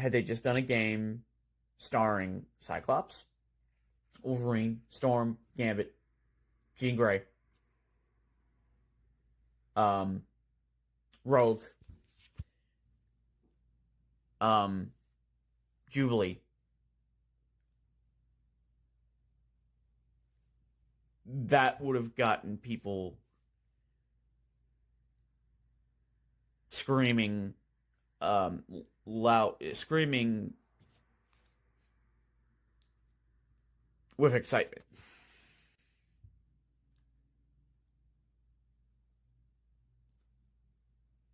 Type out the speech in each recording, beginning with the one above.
had they just done a game starring Cyclops, Wolverine, Storm, Gambit, Jean Grey, Rogue, Jubilee, that would have gotten people screaming, screaming with excitement.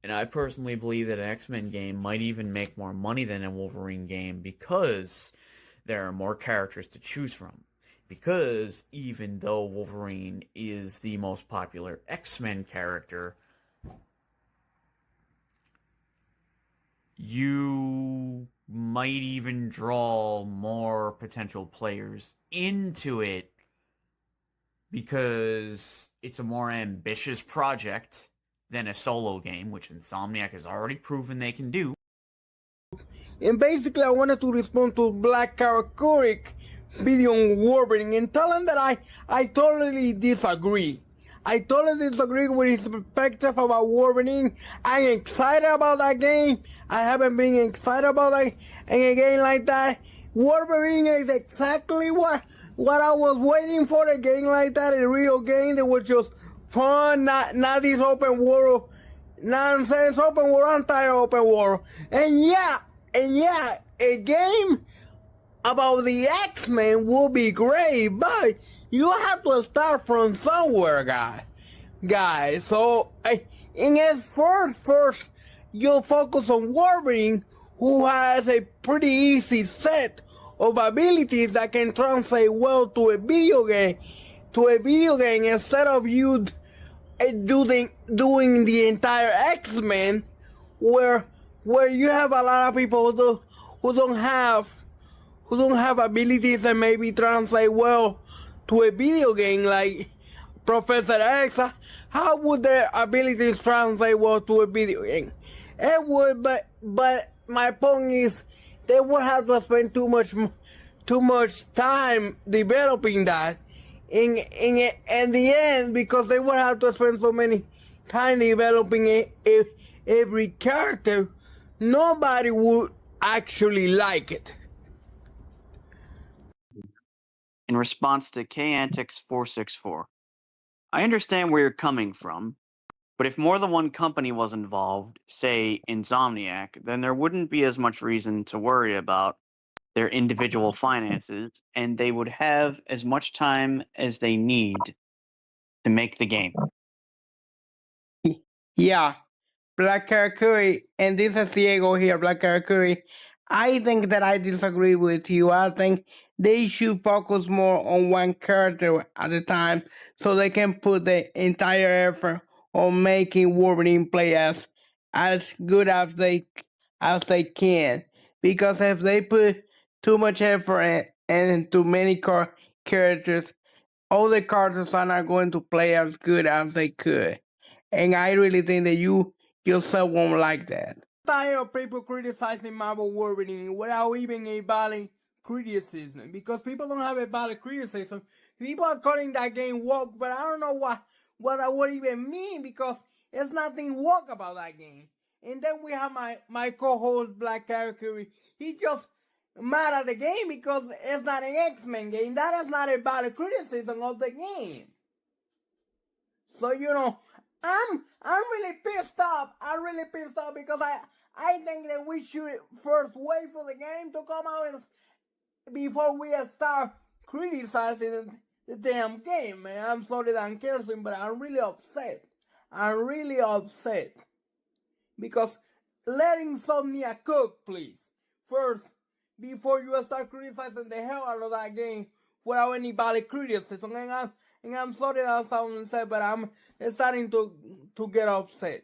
And I personally believe that an X-Men game might even make more money than a Wolverine game because there are more characters to choose from. Because even though Wolverine is the most popular X-Men character, you might even draw more potential players into it because it's a more ambitious project than a solo game, which Insomniac has already proven they can do. And basically, I wanted to respond to Black Karakuric video on Wolverine and tell him that I totally disagree. I totally disagree with his perspective about Wolverine. I'm excited about that game. I haven't been excited about that in a game like that. Wolverine is exactly what I was waiting for, a game like that, a real game that was just fun, not this open world nonsense, open world, anti-open world. And yeah, a game about the X-Men will be great, but you have to start from somewhere, guys. So in his first, you'll focus on Wolverine, who has a pretty easy set of abilities that can translate well to a video game. Instead of you doing the entire X-Men, where you have a lot of people who don't have abilities that maybe translate well to a video game, like Professor X. How would their abilities translate well to a video game? It would, but my point is, they would have to spend too much time developing that in the end, because they would have to spend so many time developing every character. Nobody would actually like it. In response to KAntics464, I understand where you're coming from, but if more than one company was involved, say Insomniac, then there wouldn't be as much reason to worry about their individual finances, and they would have as much time as they need to make the game. Yeah, Black Karakuri, and this is Diego here, Black Karakuri. I think that I disagree with you. I think they should focus more on one character at a time so they can put the entire effort on making Wolverine play as good as they can. Because if they put too much effort and too many characters, all the characters are not going to play as good as they could. And I really think that you yourself won't like that. Tired of people criticizing Marvel Wolverine without even a valid criticism, because people don't have a valid criticism. People are calling that game woke, but I don't know what that would even mean, because there's nothing woke about that game. And then we have my co-host Black Character. He just mad at the game because it's not an X-Men game. That is not a valid criticism of the game. So I'm really pissed off. I'm really pissed off because I think that we should first wait for the game to come out before we start criticizing the damn game, man. I'm sorry that I'm cursing, but I'm really upset. I'm really upset. Because let Insomniac cook, please. First, before you start criticizing the hell out of that game without any valid criticism. And I'm sorry that I sound upset, but I'm starting to get upset.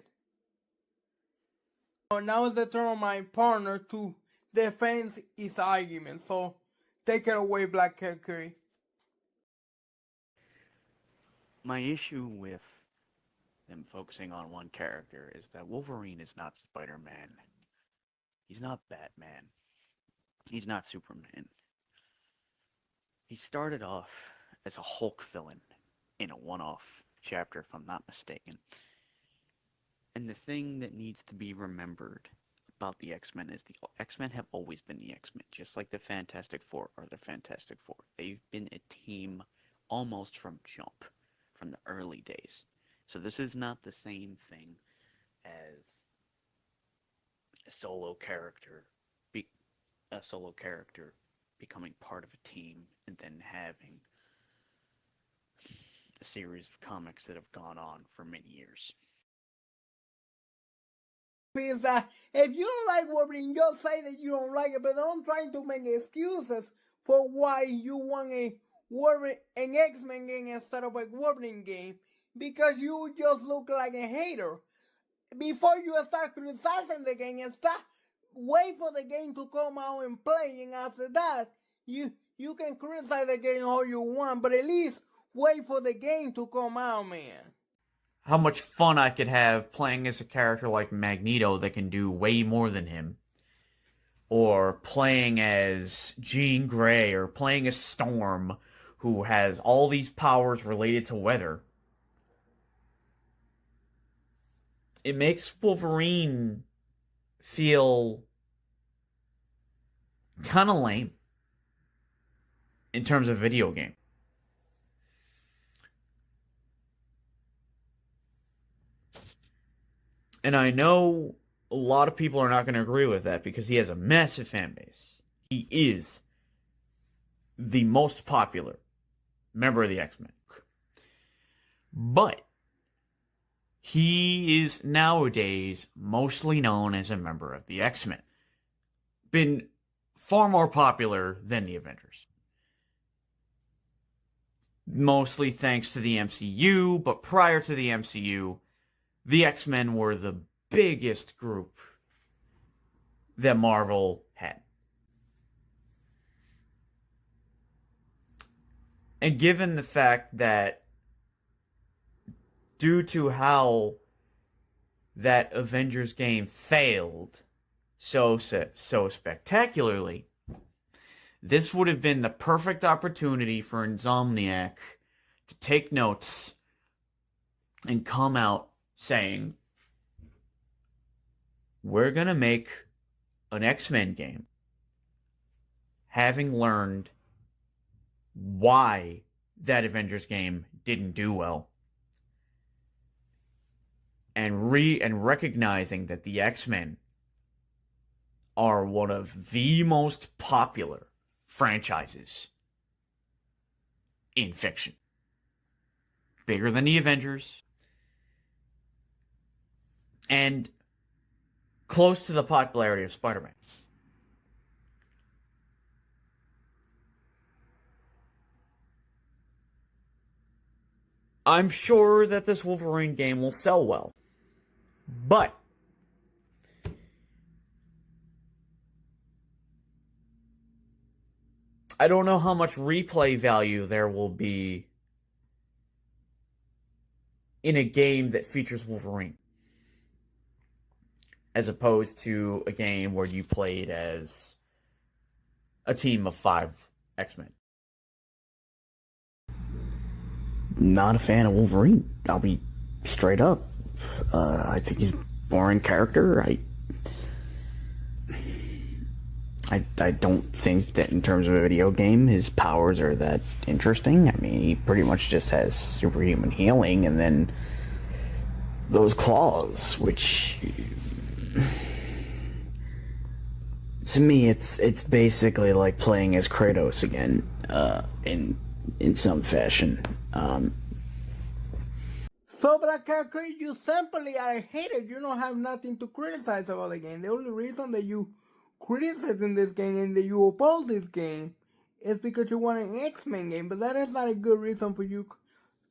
Now is the turn of my partner to defend his argument. So take it away, Black Curry. My issue with them focusing on one character is that Wolverine is not Spider-Man. He's not Batman. He's not Superman. He started off as a Hulk villain in a one-off chapter, if I'm not mistaken. And the thing that needs to be remembered about the X-Men is the X-Men have always been the X-Men, just like the Fantastic Four are the Fantastic Four. They've been a team almost from jump, from the early days. So this is not the same thing as a solo character becoming part of a team and then having a series of comics that have gone on for many years. Is that if you don't like Wolverine, just say that you don't like it, but don't try to make excuses for why you want an X-Men game instead of a Wolverine game, because you just look like a hater. Before you start criticizing the game, wait for the game to come out and play, and after that, you can criticize the game all you want, but at least wait for the game to come out, man. How much fun I could have playing as a character like Magneto that can do way more than him. Or playing as Jean Grey, or playing as Storm, who has all these powers related to weather. It makes Wolverine feel kind of lame in terms of video game. And I know a lot of people are not going to agree with that because he has a massive fan base. He is the most popular member of the X-Men. But he is nowadays mostly known as a member of the X-Men. Been far more popular than the Avengers. Mostly thanks to the MCU, but prior to the MCU, the X-Men were the biggest group that Marvel had. And given the fact that due to how that Avengers game failed so spectacularly, this would have been the perfect opportunity for Insomniac to take notes and come out saying, we're going to make an X-Men game, having learned why that Avengers game didn't do well, and recognizing that the X-Men are one of the most popular franchises in fiction. Bigger than the Avengers, and close to the popularity of Spider-Man. I'm sure that this Wolverine game will sell well. But I don't know how much replay value there will be in a game that features Wolverine, as opposed to a game where you played as a team of 5 X-Men. Not a fan of Wolverine. I'll be straight up. I think he's a boring character. I don't think that in terms of a video game, his powers are that interesting. I mean, he pretty much just has superhuman healing and then those claws, which to me, it's basically like playing as Kratos again, in some fashion. So, Black Character, you simply are a hater. You don't have nothing to criticize about the game. The only reason that you criticize in this game and that you oppose this game is because you want an X-Men game. But that is not a good reason for you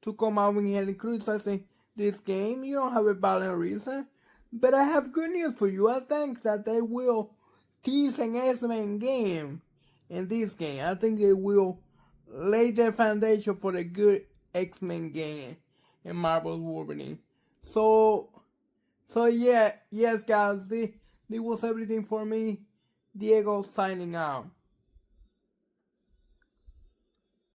to come out and criticize this game. You don't have a valid reason. But I have good news for you. I think that they will tease an X-Men game in this game. I think they will lay the foundation for a good X-Men game in Marvel's Wolverine. So yeah, yes guys, this was everything for me. Diego signing out.